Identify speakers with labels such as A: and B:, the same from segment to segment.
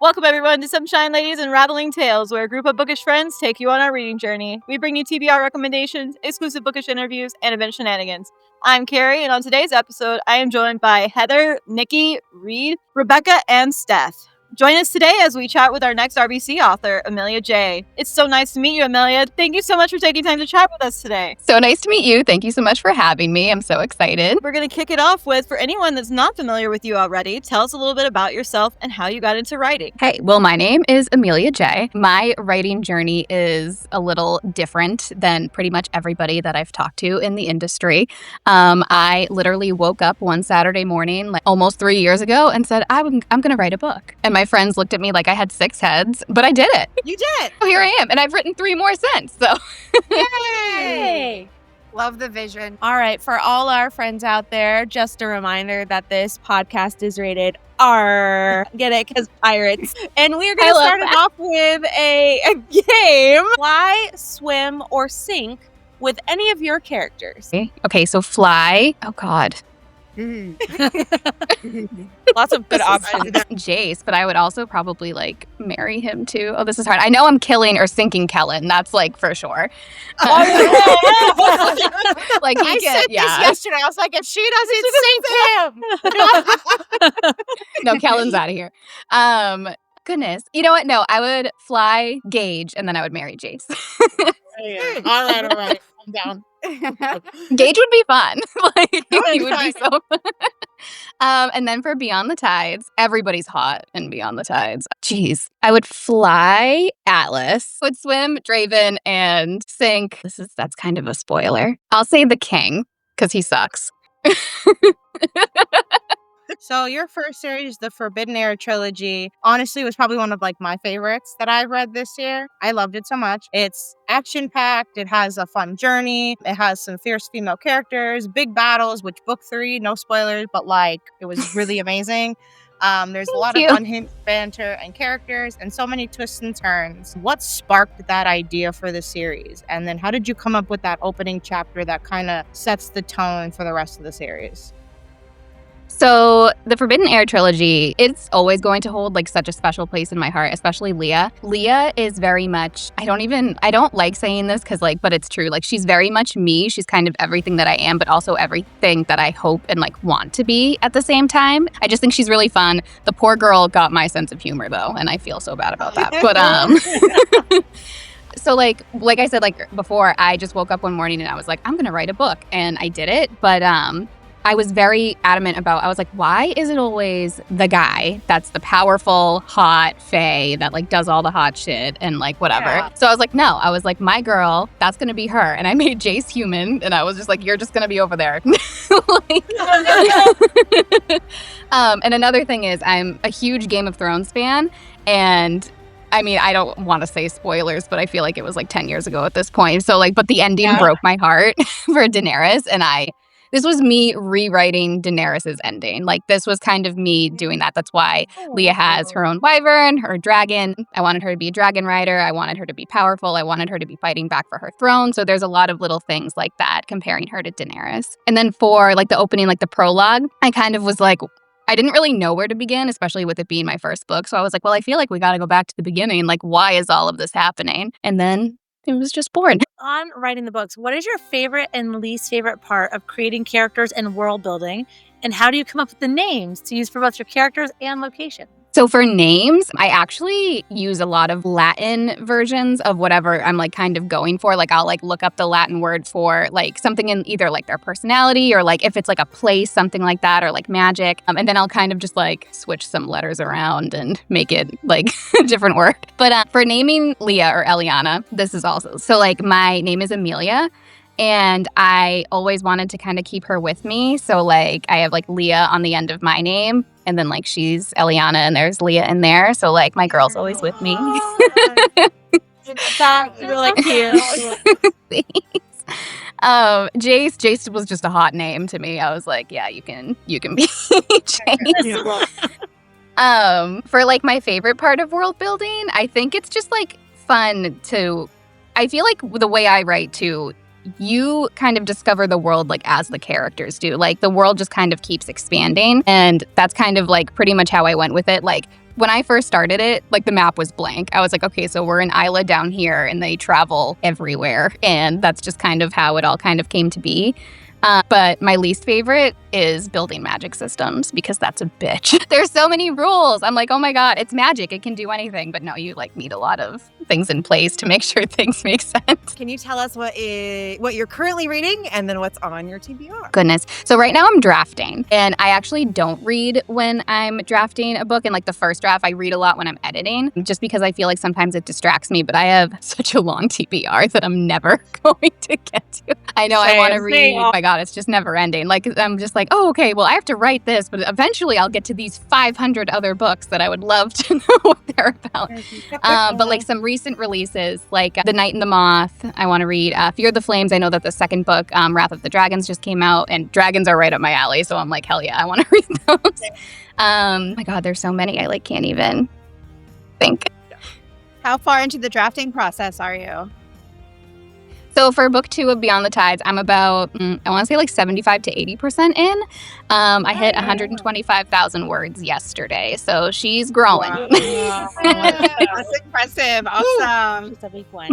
A: Welcome everyone to Sunshine Ladies and Rattling Tales, where a group of bookish friends take you on our reading journey. We bring you TBR recommendations, exclusive bookish interviews, and event shenanigans. I'm Carrie, and on today's episode, I am joined by Heather, Nikki, Reed, Rebecca, and Steph. Join us today as we chat with our next RBC author, Emilia Jae. It's so nice to meet you, Amelia. Thank you so much for taking time to chat with us today.
B: So nice to meet you. Thank you so much for having me. I'm so excited.
A: We're going to kick it off with, for anyone that's not familiar with you already, tell us a little bit about yourself and how you got into writing.
B: Hey, well, my name is Emilia Jae. My writing journey is a little different than pretty much everybody that I've talked to in the industry. I literally woke up one Saturday morning, like almost 3 years ago, and said, I'm going to write a book. And my friends looked at me like I had 6 heads, but I did it.
A: You did.
B: So here I am, and I've written 3 more since. So,
C: Yay! Love the vision. All right, for all our friends out there, just a reminder that this podcast is rated R. Get it? Because pirates. And we're going to start it off with a game. Fly, swim, or sink with any of your characters.
B: Okay, so fly. Oh, God.
C: Lots of good options.
B: Jace, but I would also probably like marry him too. Oh, this is hard. I know I'm killing or sinking Kellen. That's like for sure.
C: Like I said this yesterday. I was like, if she doesn't sink him.
B: No, Kellen's out of here. Goodness. You know what? No, I would fly Gage and then I would marry Jace.
C: All right. I'm down.
B: Gage would be fun. He would be so fun. And then for Beyond the Tides, everybody's hot in Beyond the Tides. Jeez. I would fly Atlas, would swim Draven, and sink. That's kind of a spoiler. I'll say the king, because he sucks.
D: So your first series, the Forbidden Air trilogy, honestly was probably one of like my favorites that I've read this year. I loved it so much. It's action-packed. It has a fun journey. It has some fierce female characters, big battles, which book 3, no spoilers, but like it was really amazing. There's a lot of unhinged banter and characters and so many twists and turns. What sparked that idea for the series? And then how did you come up with that opening chapter that kind of sets the tone for the rest of the series?
B: So the Forbidden Air trilogy, it's always going to hold like such a special place in my heart, especially Leah. Leah is very much, I don't like saying this but it's true. Like she's very much me. She's kind of everything that I am, but also everything that I hope and like want to be at the same time. I just think she's really fun. The poor girl got my sense of humor though, and I feel so bad about that. But so like I said, like before, I just woke up one morning and I was like, I'm going to write a book, and I did it. But I was very adamant about, I was like, why is it always the guy that's the powerful, hot fae that like does all the hot shit and like whatever. Yeah. So I was like, no, my girl, that's going to be her. And I made Jace human, and I was just like, you're just going to be over there. And another thing is I'm a huge Game of Thrones fan, and I mean, I don't want to say spoilers, but I feel like it was like 10 years ago at this point. So like, but the ending broke my heart for Daenerys, and this was me rewriting Daenerys' ending. Like, this was kind of me doing that. That's why Leah has her own wyvern, her dragon. I wanted her to be a dragon rider. I wanted her to be powerful. I wanted her to be fighting back for her throne. So there's a lot of little things like that, comparing her to Daenerys. And then for, like, the opening, like, the prologue, I kind of was like, I didn't really know where to begin, especially with it being my first book. So I was like, well, I feel like we got to go back to the beginning. Like, why is all of this happening? And then it was just born.
E: On writing the books, what is your favorite and least favorite part of creating characters and world building? And how do you come up with the names to use for both your characters and location?
B: So for names, I actually use a lot of Latin versions of whatever I'm like kind of going for. Like I'll like look up the Latin word for like something in either like their personality or like if it's like a place, something like that, or like magic. And then I'll kind of just like switch some letters around and make it like a different word. But for naming Leah or Eliana, this is also, so like my name is Amelia. And I always wanted to kind of keep her with me. So like I have like Leah on the end of my name, and then like she's Eliana and there's Leah in there. So like my girl's always with me.
E: That's really cute.
B: Jace was just a hot name to me. I was like, yeah, you can be Jace. For like my favorite part of world building, I think it's just like fun to, I feel like the way I write too, you kind of discover the world like as the characters do. Like the world just kind of keeps expanding, and that's kind of like pretty much how I went with it. Like When I first started it, like the map was blank. I was like, okay, so we're in Isla down here and they travel everywhere. And that's just kind of how it all kind of came to be. But my least favorite is building magic systems because that's a bitch. There's so many rules. I'm like, oh my God, it's magic. It can do anything. But no, you like need a lot of things in place to make sure things make sense.
F: Can you tell us what you're currently reading and then what's on your TBR?
B: Goodness. So right now I'm drafting and I actually don't read when I'm drafting a book. And like the first draft, I read a lot when I'm editing just because I feel like sometimes it distracts me. But I have such a long TBR that I'm never going to get to. I know I want to read. Oh my God, it's just never ending. Like I'm just like, oh, okay, well I have to write this, but eventually I'll get to these 500 other books that I would love to know what they're about. But like some recent releases, like The Night and the Moth, I want to read. Fear the Flames, I know that the second book, Wrath of the Dragons, just came out, and dragons are right up my alley, so I'm like, hell yeah, I want to read those. My God, there's so many, I like can't even think.
C: How far into the drafting process are you?
B: So for book 2 of Beyond the Tides, I'm about, I want to say like 75 to 80% in. I hit 125,000 words yesterday, so she's growing.
C: Wow. That's impressive. Awesome.
E: It's a big one.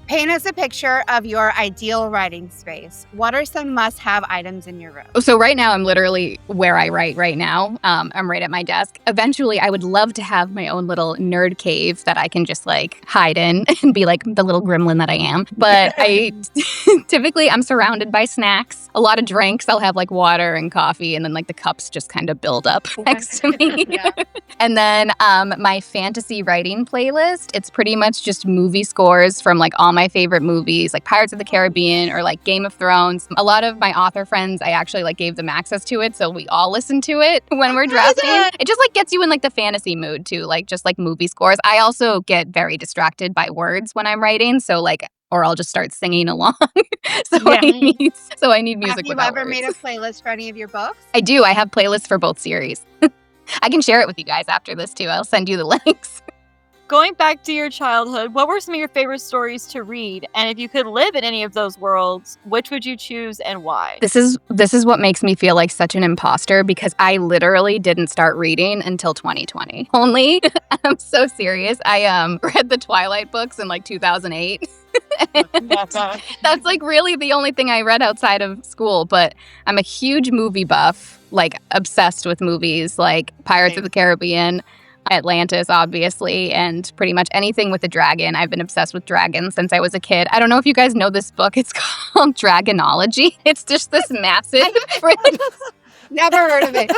C: Paint us a picture of your ideal writing space. What are some must-have items in your room?
B: So right now, I'm literally where I write right now. I'm right at my desk. Eventually, I would love to have my own little nerd cave that I can just like hide in and be like the little gremlin that I am. But typically, I'm surrounded by snacks, a lot of drinks. I'll have like water and coffee, and then like the cups just kind of build up next to me. And then my fantasy writing playlist, it's pretty much just movie scores from like all my favorite movies, like Pirates of the Caribbean or like Game of Thrones. A lot of my author friends, I actually like gave them access to it, so we all listen to it when we're drafting. It just like gets you in like the fantasy mood too, like just like movie scores. I also get very distracted by words when I'm writing, so like, or I'll just start singing along. I need music.
C: Have you ever made a playlist for any of your books?
B: I do. I have playlists for both series. I can share it with you guys after this too. I'll send you the links.
A: Going back to your childhood, what were some of your favorite stories to read? And if you could live in any of those worlds, which would you choose and why?
B: This is what makes me feel like such an imposter because I literally didn't start reading until 2020. Only, I'm so serious. I read the Twilight books in like 2008. That's like really the only thing I read outside of school, but I'm a huge movie buff, like obsessed with movies like Pirates of the Caribbean, Atlantis, obviously, and pretty much anything with a dragon. I've been obsessed with dragons since I was a kid. I don't know if you guys know this book. It's called Dragonology. It's just this massive
C: Never heard of it.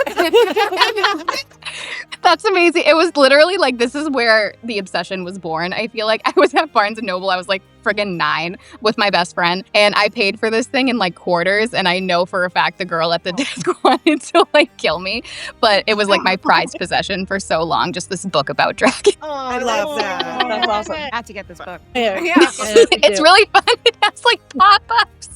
B: That's amazing. It was literally like, this is where the obsession was born. I feel like I was at Barnes & Noble. I was like friggin' 9 with my best friend. And I paid for this thing in like quarters. And I know for a fact the girl at the desk wanted to like kill me. But it was like my prized possession for so long. Just this book about dragons.
C: Oh,
F: I love that.
C: That's awesome. I have to get this book.
B: It's really fun. It has like pop-ups.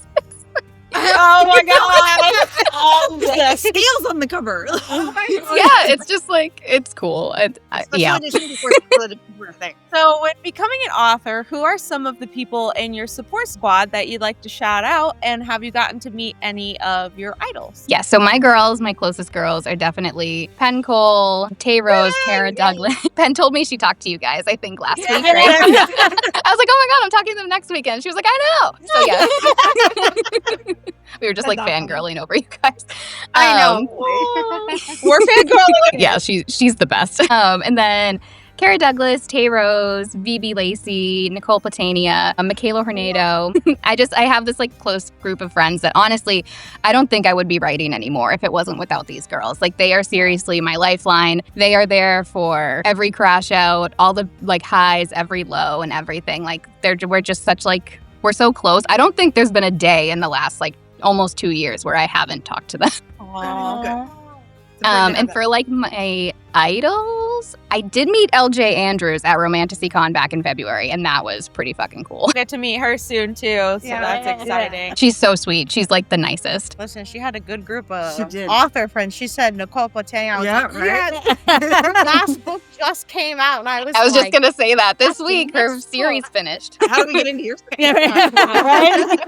C: Oh my God.
F: All the steals on the cover.
B: Yeah, it's just like, it's cool. Yeah.
C: So when becoming an author, who are some of the people in your support squad that you'd like to shout out? And have you gotten to meet any of your idols?
B: Yeah, so my closest girls are definitely Penn Cole, Tay Rose, Kara Douglas. Penn told me she talked to you guys, I think, last week, right? I was like, oh my God, I'm talking to them next weekend. She was like, I know. So yeah. We were just like fangirling over you guys.
C: I know. We're fangirling.
B: Yeah, she's the best. And then Kara Douglas, Tay Rose, VB Lacey, Nicole Platania, Michaela Hornado. I have this like close group of friends that honestly, I don't think I would be writing anymore if it wasn't without these girls. Like they are seriously my lifeline. They are there for every crash out, all the like highs, every low and everything. Like we're just such like, we're so close. I don't think there's been a day in the last like almost 2 years where I haven't talked to them.
C: Oh,
F: good.
B: And for like my idols, I did meet LJ Andrews at Romanticycon back in February, and that was pretty fucking cool.
C: get to meet her soon too, so that's exciting.
B: She's so sweet. She's like the nicest.
D: Listen, she had a good group of
F: She did.
D: author friends. She said Nicole Platania. I was
F: Yeah,
D: like,
F: right?
D: yeah, her last book just came out, and I was
B: Just
D: like,
B: gonna say that this
D: that's
B: week
D: the
B: her
D: next
B: series finished.
F: How do we get into your space?
C: Right?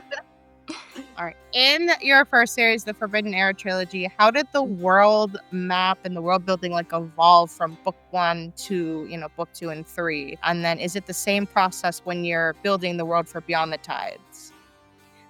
D: All right. In your first series, the Forbidden Era trilogy, how did the world map and the world building like evolve from book 1 to, book 2 and 3? And then is it the same process when you're building the world for Beyond the Tides?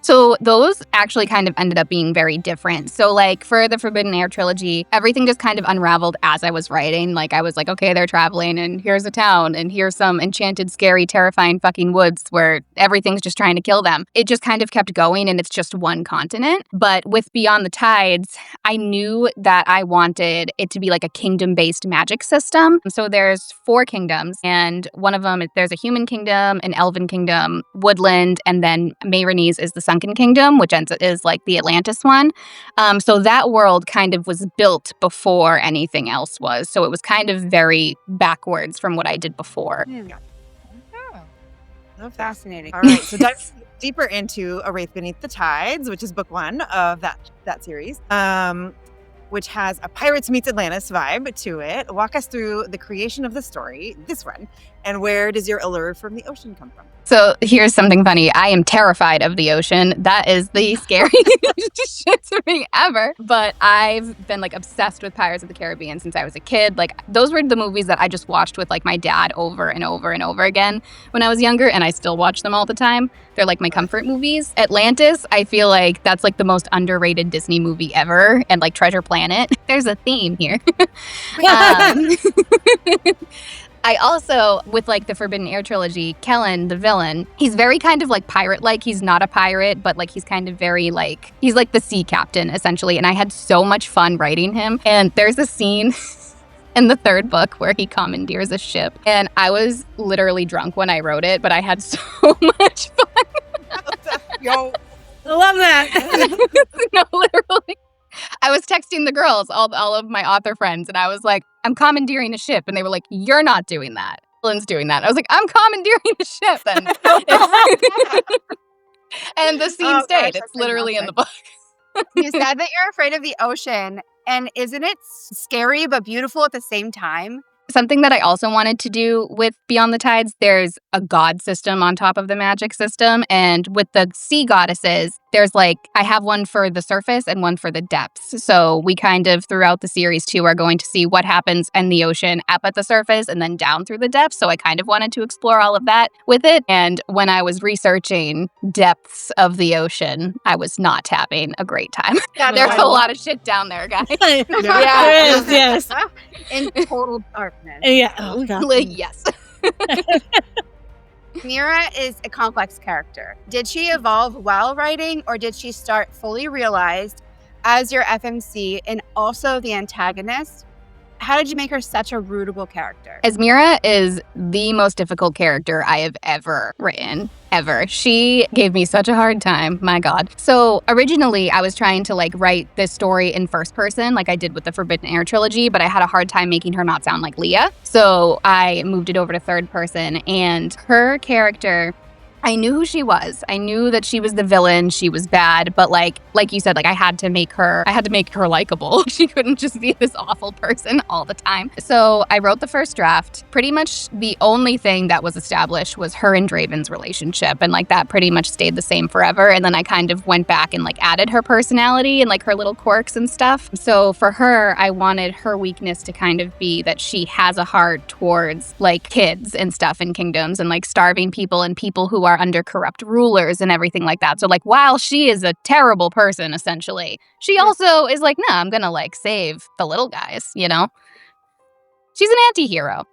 B: So those actually kind of ended up being very different. So like for the Forbidden Air trilogy, everything just kind of unraveled as I was writing. Like I was like, okay, they're traveling and here's a town and here's some enchanted, scary, terrifying fucking woods where everything's just trying to kill them. It just kind of kept going and it's just one continent. But with Beyond the Tides, I knew that I wanted it to be like a kingdom-based magic system. So there's 4 kingdoms and one of them, there's a human kingdom, an elven kingdom, woodland, and then Mayronese is the Sunken Kingdom, which is like the Atlantis one. So that world kind of was built before anything else was. So it was kind of very backwards from what I did before.
C: Oh, fascinating.
F: All right, so dive deeper into A Wraith Beneath the Tides, which is book 1 of that series, which has a Pirates Meets Atlantis vibe to it. Walk us through the creation of the story, this one, and where does your allure from the ocean come from?
B: So here's something funny. I am terrified of the ocean. That is the scariest shit to me ever. But I've been like obsessed with Pirates of the Caribbean since I was a kid. Like those were the movies that I just watched with like my dad over and over and over again when I was younger, and I still watch them all the time. They're like my comfort movies. Atlantis, I feel like that's like the most underrated Disney movie ever, and like Treasure Planet. There's a theme here. I also, with like the Forbidden Air trilogy, Kellen, the villain, he's very kind of like pirate-like. He's not a pirate, but like he's kind of very like, he's like the sea captain essentially. And I had so much fun writing him. And there's a scene in the 3rd book where he commandeers a ship. And I was literally drunk when I wrote it, but I had so much fun.
F: Yo,
E: I love that.
B: No, literally. I was texting the girls, all of my author friends, and I was like, I'm commandeering a ship. And they were like, you're not doing that. Lynn's doing that. I was like, I'm commandeering a ship. And, and the scene stayed. It's literally in the book.
C: You said that you're afraid of the ocean, and isn't it scary but beautiful at the same time?
B: Something that I also wanted to do with Beyond the Tides, there's a god system on top of the magic system. And with the sea goddesses, there's like, I have one for the surface and one for the depths. So we kind of, throughout the series too, are going to see what happens in the ocean up at the surface and then down through the depths. So I kind of wanted to explore all of that with it. And when I was researching depths of the ocean, I was not having a great time.
C: Yeah,
B: There's a lot of shit down there, guys.
E: Yeah, there is, yes.
C: In total darkness.
E: Yeah. Oh, God.
B: Yes.
C: Mira is a complex character. Did she evolve while writing, or did she start fully realized as your FMC and also the antagonist? How did you make her such a rootable character?
B: Esmira is the most difficult character I have ever written, ever. She gave me such a hard time, my God. So originally I was trying to like write this story in first person like I did with the Forbidden Air trilogy, but I had a hard time making her not sound like Leah. So I moved it over to third person, and her character, I knew who she was. I knew that she was the villain. She was bad, but like you said, like I had to make her likable. She couldn't just be this awful person all the time. So I wrote the first draft. Pretty much the only thing that was established was her and Draven's relationship, and like that pretty much stayed the same forever. And then I kind of went back and like added her personality and like her little quirks and stuff. So for her, I wanted her weakness to kind of be that she has a heart towards like kids and stuff in kingdoms and like starving people and people who are under corrupt rulers and everything like that. So like while she is a terrible person essentially, she also is like, no, I'm gonna like save the little guys, you know? She's an anti-hero.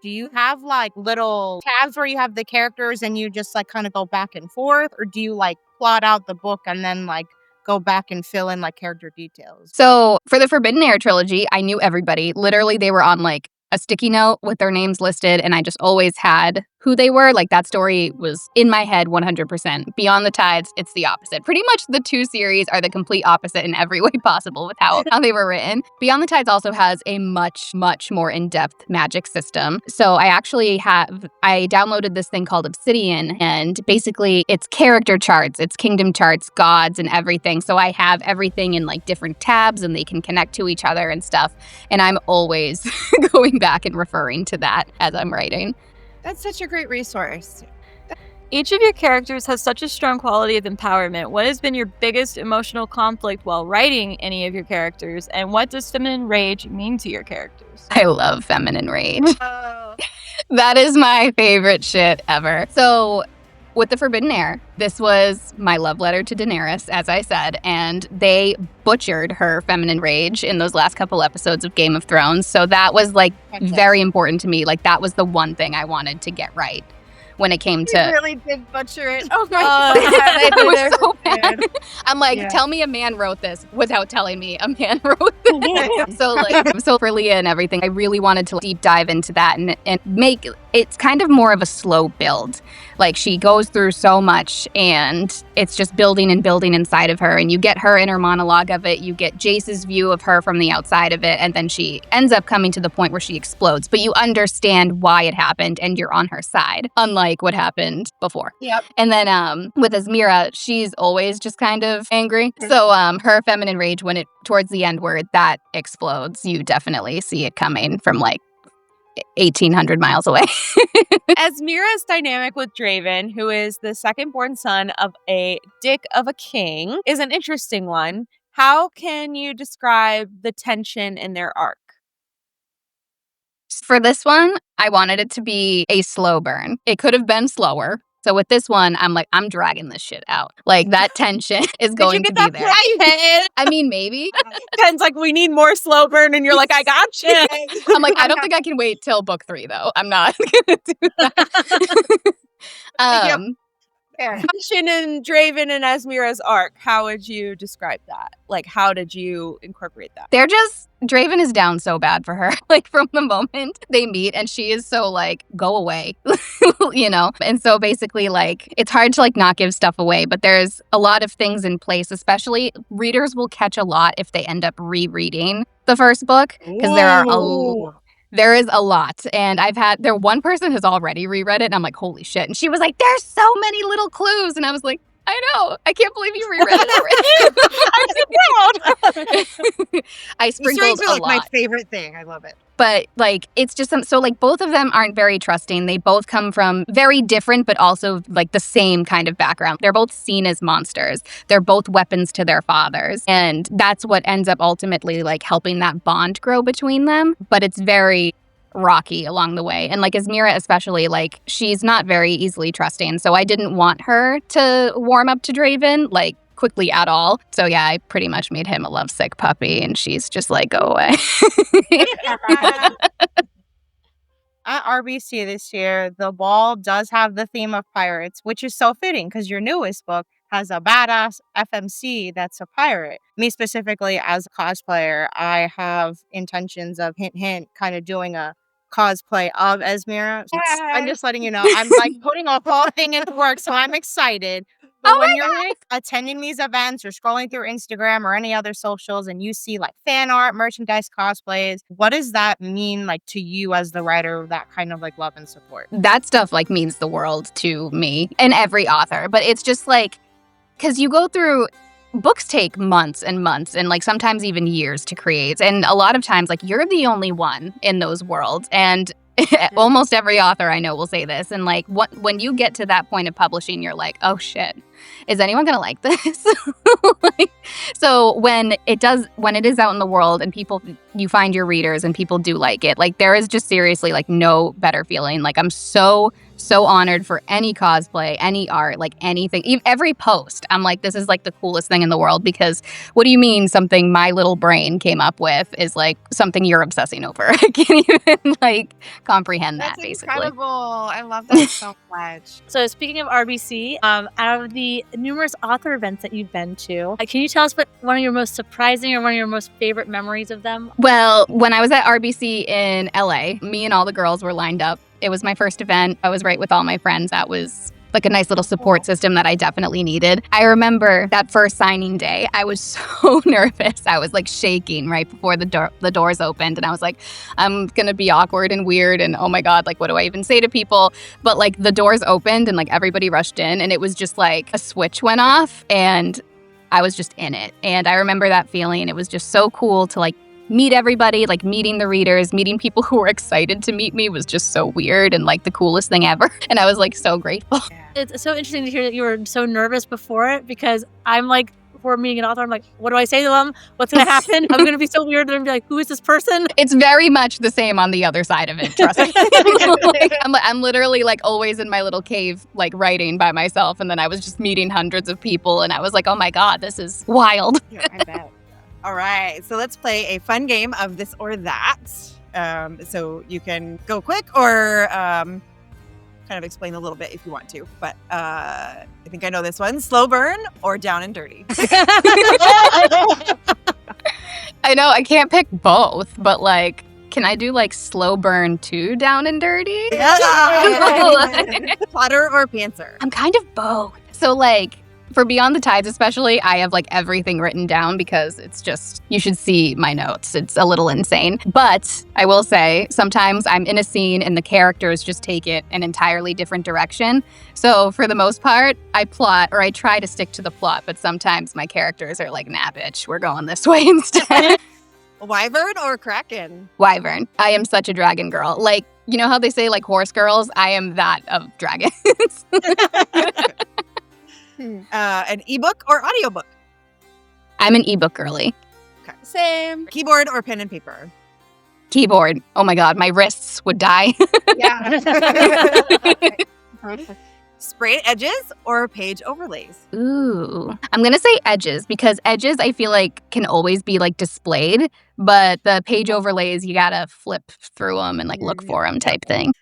D: Do you have like little tabs where you have the characters and you just like kind of go back and forth, or do you like plot out the book and then like go back and fill in like character details?
B: So for the Forbidden Air trilogy, I knew everybody. Literally, they were on like a sticky note with their names listed, and I just always had who they were. Like that story was in my head 100%. Beyond the Tides, it's the opposite. Pretty much the two series are the complete opposite in every way possible with how they were written. Beyond the Tides also has a much, much more in-depth magic system. So I downloaded this thing called Obsidian, and basically it's character charts, it's kingdom charts, gods and everything. So I have everything in like different tabs and they can connect to each other and stuff. And I'm always going back and referring to that as I'm writing.
C: That's such a great resource.
A: Each of your characters has such a strong quality of empowerment. What has been your biggest emotional conflict while writing any of your characters, and what does feminine rage mean to your characters?
B: I love feminine rage.
F: Oh.
B: That is my favorite shit ever. So with The Forbidden Heir, this was my love letter to Daenerys, as I said, and they butchered her feminine rage in those last couple episodes of Game of Thrones. So that was like very important to me. Like that was the one thing I wanted to get right when it came to...
F: You really did butcher it. Oh my
B: God. It was so bad.
F: Good.
B: I'm like, tell me a man wrote this without telling me a man wrote this. So for Leah and everything, I really wanted to deep dive into that and make it's kind of more of a slow build. Like she goes through so much and it's just building and building inside of her, and you get her inner monologue of it, you get Jace's view of her from the outside of it, and then she ends up coming to the point where she explodes, but you understand why it happened and you're on her side, unlike what happened before.
F: Yep.
B: And then with Esmira, she's always just kind of angry. So her feminine rage, when it towards the end where that explodes, you definitely see it coming from like 1,800 miles away.
C: Esmira's dynamic with Draven, who is the second-born son of a dick of a king, is an interesting one. How can you describe the tension in their arc?
B: For this one, I wanted it to be a slow burn. It could have been slower. So with this one, I'm like, I'm dragging this shit out. Like that tension is going to be there. I mean, maybe.
C: Ken's like, we need more slow burn, and you're like, I got you.
B: I'm like, I don't think I can wait till book 3 though. I'm not gonna do that.
C: Tension in Draven and Esmira's arc. How would you describe that? Like, how did you incorporate that?
B: They're just, Draven is down so bad for her. Like from the moment they meet, and she is so like, go away, you know? And so basically like, it's hard to like not give stuff away, but there's a lot of things in place, especially readers will catch a lot if they end up rereading the first book, because there is a lot. And one person has already reread it, and I'm like, holy shit. And she was like, there's so many little clues. And I was like, I know. I can't believe you reread it already. I sprinkled a lot.
F: My favorite thing. I love it.
B: But like, it's just so like both of them aren't very trusting. They both come from very different, but also like the same kind of background. They're both seen as monsters. They're both weapons to their fathers. And that's what ends up ultimately like helping that bond grow between them. But it's very rocky along the way. And like Esmira especially, like she's not very easily trusting. So I didn't want her to warm up to Draven like quickly at all. So yeah, I pretty much made him a lovesick puppy, and she's just like, go away.
D: At RBC this year, the ball does have the theme of pirates, which is so fitting because your newest book has a badass FMC that's a pirate. Me specifically, as a cosplayer, I have intentions of, hint, hint, kind of doing a cosplay of Esmira. I'm just letting you know, I'm like putting a whole thing into work, so I'm excited. But when you're like attending these events or scrolling through Instagram or any other socials and you see like fan art, merchandise, cosplays, what does that mean like to you as the writer, that kind of like love and support?
B: That stuff like means the world to me and every author. But it's just like, because you go through, books take months and months and like sometimes even years to create. And a lot of times like you're the only one in those worlds. And almost every author I know will say this. And like when you get to that point of publishing, you're like, oh shit, is anyone gonna like this? So when it is out in the world and you find your readers and people do like it, like there is just seriously like no better feeling. Like I'm so honored for any cosplay, any art, like anything, every post. I'm like, this is like the coolest thing in the world, because what do you mean something my little brain came up with is like something you're obsessing over? I can't even like comprehend that.
F: That's
B: basically
F: incredible. I love that so much.
E: So speaking of RBC, out of the numerous author events that you've been to, can you tell us what one of your most surprising or one of your most favorite memories of them?
B: Well, when I was at RBC in LA, me and all the girls were lined up. It was my first event. I was right with all my friends. That was like a nice little support system that I definitely needed. I remember that first signing day, I was so nervous. I was like shaking right before the doors opened. And I was like, I'm going to be awkward and weird. And oh my God, like, what do I even say to people? But like the doors opened and like everybody rushed in, and it was just like a switch went off and I was just in it. And I remember that feeling. It was just so cool to like meet everybody, like meeting the readers, meeting people who were excited to meet me was just so weird and like the coolest thing ever. And I was like so grateful.
E: It's so interesting to hear that you were so nervous before it, because I'm like, before meeting an author, I'm like, what do I say to them? What's going to happen? I'm going to be so weird. They're going to be like, who is this person?
B: It's very much the same on the other side of it, trust me. Like, I'm literally like always in my little cave, like writing by myself. And then I was just meeting hundreds of people and I was like, oh my God, this is wild.
F: Yeah, I bet. All right, so let's play a fun game of this or that. So you can go quick or kind of explain a little bit if you want to. But I think I know this one. Slow burn or down and dirty?
B: I know I can't pick both, but like, can I do like slow burn to down and dirty?
F: Plotter or pantser?
B: I'm kind of both. So like for Beyond the Tides especially, I have like everything written down because it's just, you should see my notes. It's a little insane. But I will say, sometimes I'm in a scene and the characters just take it an entirely different direction. So for the most part, I plot or I try to stick to the plot, but sometimes my characters are like, nah, bitch, we're going this way instead.
F: Wyvern or kraken?
B: Wyvern. I am such a dragon girl. Like, you know how they say like horse girls? I am that of dragons.
F: An ebook or audiobook?
B: I'm an ebook girly.
F: Okay.
C: Same.
F: Keyboard or pen and paper?
B: Keyboard. Oh my God, my wrists would die.
C: Yeah.
F: Sprayed edges or page overlays?
B: Ooh. I'm going to say edges because edges I feel like can always be like displayed, but the page overlays, you got to flip through them and like look for them type thing.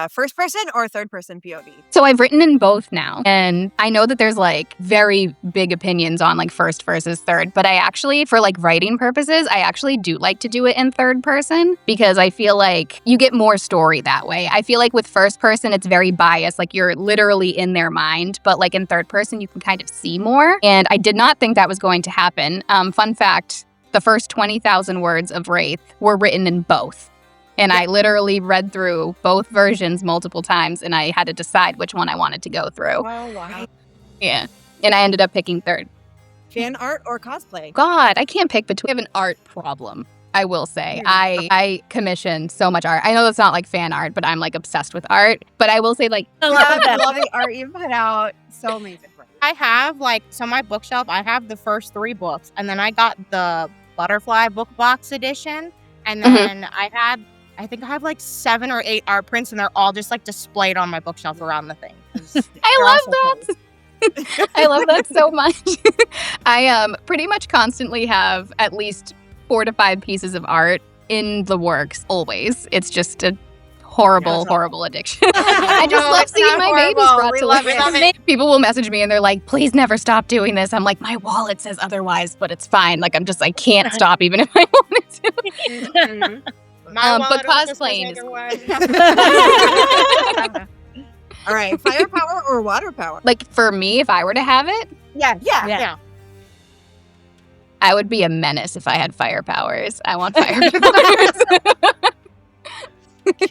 F: First person or third person POV?
B: So I've written in both now, and I know that there's like very big opinions on like first versus third, but I actually, for like writing purposes, I actually do like to do it in third person because I feel like you get more story that way. I feel like with first person, it's very biased, like you're literally in their mind, but like in third person, you can kind of see more. And I did not think that was going to happen. Fun fact, the first 20,000 words of Wraith were written in both. And I literally read through both versions multiple times and I had to decide which one I wanted to go through.
C: Oh, wow.
B: Yeah. And I ended up picking third.
F: Fan art or cosplay?
B: God, I can't pick between. I have an art problem, I will say. I commission so much art. I know that's not like fan art, but I'm like obsessed with art. But I will say like,
C: I love that.
G: love the art you put out. So amazing.
D: I have my bookshelf, I have the first 3 books, and then I got the Butterfly book box edition, and then I think I have like 7 or 8 art prints, and they're all just like displayed on my bookshelf around the thing.
B: I love that. I love that so much. I pretty much constantly have at least 4 to 5 pieces of art in the works always. It's just a horrible addiction. I just love seeing my babies brought to life. People will message me and they're like, please never stop doing this. I'm like, my wallet says otherwise, but it's fine. Like, I can't stop even if I wanted to. But cosplaying is
F: All right, firepower or water power?
B: like for me, if I were to have it,
D: Yeah.
B: I would be a menace if I had fire powers. I want fire powers.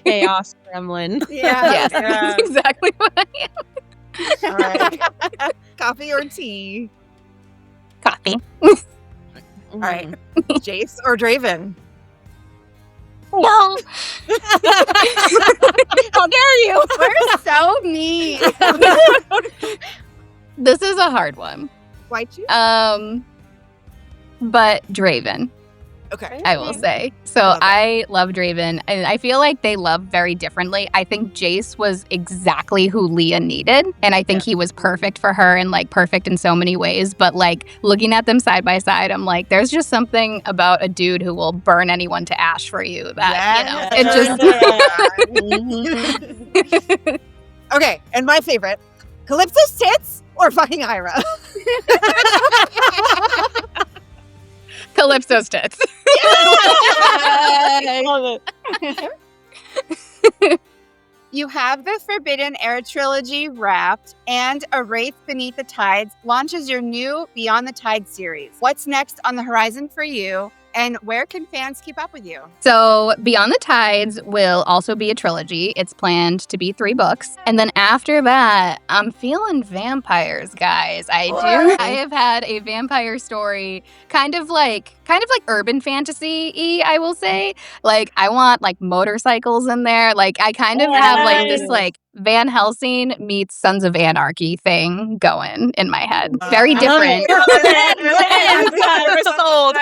C: Chaos gremlin.
B: Yes, that's exactly what I am.
F: All right. Coffee or tea?
B: Coffee.
F: All right. Jace or Draven?
B: No. How dare you?
G: We're so mean.
B: This is a hard one.
F: Why choose?
B: But Draven,
F: Okay.
B: I will say. So
F: Love it.
B: I love Draven, and I feel like they love very differently. I think Jace was exactly who Leah needed, and I think he was perfect for her and like perfect in so many ways. But like looking at them side by side, I'm like, there's just something about a dude who will burn anyone to ash for you that it just.
F: Okay, and my favorite, Calypso's tits or fucking Ira?
B: Calypso's tits.
C: I love it.
G: You have the Forbidden Air trilogy wrapped, and A Wraith Beneath the Tides launches your new Beyond the Tides series. What's next on the horizon for you, And where can fans keep up with you?
B: So, Beyond the Tides will also be a trilogy. It's planned to be 3 books. And then after that, I'm feeling vampires, guys. I have had a vampire story kind of like urban fantasy-y, I will say. Like, I want like motorcycles in there. Like, I kind of have like this like Van Helsing meets Sons of Anarchy thing going in my head. Very different.
A: Sold.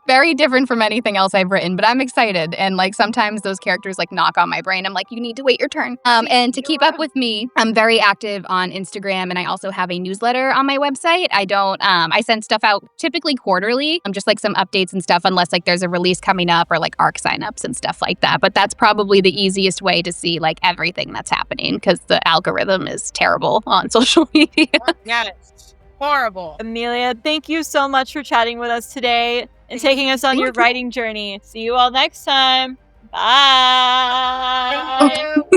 B: Very different from anything else I've written, but I'm excited. And like sometimes those characters like knock on my brain. I'm like, you need to wait your turn. And to keep up with me, I'm very active on Instagram, and I also have a newsletter on my website. I send stuff out typically quarterly. Just like some updates and stuff, unless like there's a release coming up or like ARC signups and stuff like that. But that's probably the easiest way to see like everything that's happening because the algorithm is terrible on social media.
D: Yes. Horrible.
A: Amelia, thank you so much for chatting with us today and taking us on your writing journey. See you all next time. Bye.
G: Thank you.